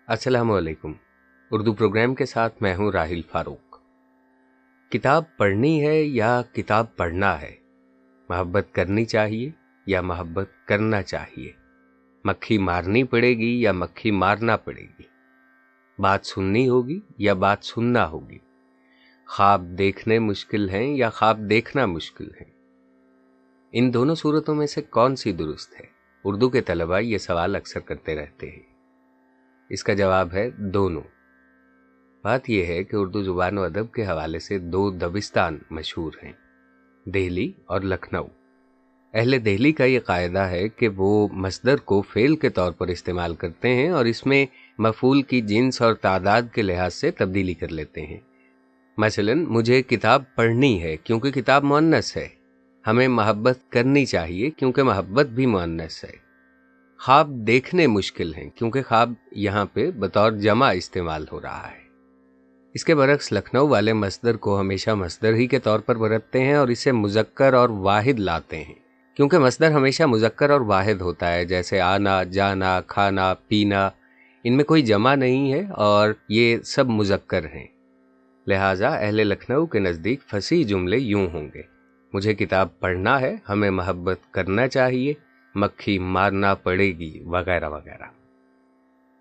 अस्सलाम वालेकुम। उर्दू प्रोग्राम के साथ मैं हूं राहिल फारूक। किताब पढ़नी है या किताब पढ़ना है? मोहब्बत करनी चाहिए या मोहब्बत करना चाहिए? मक्खी मारनी पड़ेगी या मक्खी मारना पड़ेगी? बात सुननी होगी या बात सुनना होगी? ख्वाब देखने मुश्किल हैं या ख्वाब देखना मुश्किल है? इन दोनों सूरतों में से कौन सी दुरुस्त है? उर्दू के तलबा ये सवाल अक्सर करते रहते हैं। इसका जवाब है दोनों। बात यह है कि उर्दू जुबान व अदब के हवाले से दो दबिस्तान मशहूर हैं, दिल्ली और लखनऊ। अहले दिल्ली का ये कायदा है कि वो मस्दर को फ़ेल के तौर पर इस्तेमाल करते हैं और इसमें मफ़ूल की जिन्स और तादाद के लिहाज से तब्दीली कर लेते हैं। मसलन, मुझे किताब पढ़नी है क्योंकि किताब मुअन्नस है। हमें मोहब्बत करनी चाहिए क्योंकि मोहब्बत भी मुअन्नस है। ख्वाब देखने मुश्किल हैं क्योंकि ख्वाब यहाँ पे बतौर जमा इस्तेमाल हो रहा है। इसके बरक्स लखनऊ वाले मस्दर को हमेशा मस्दर ही के तौर पर बरतते हैं और इसे मुज़क्कर और वाहिद लाते हैं क्योंकि मस्दर हमेशा मुज़क्कर और वाहिद होता है, जैसे आना, जाना, खाना, पीना। इनमें कोई जमा नहीं है और ये सब मुज़क्कर हैं। लिहाजा अहले लखनऊ के नज़दीक फसीह जुमले यूं होंगे: मुझे किताब पढ़ना है, हमें मोहब्बत करना चाहिए, मक्खी मारना पड़ेगी, वगैरह वगैरह।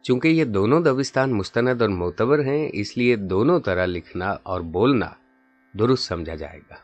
चूंकि ये दोनों दबिस्तान मुस्तनद और मोतबर हैं, इसलिए दोनों तरह लिखना और बोलना दुरुस्त समझा जाएगा।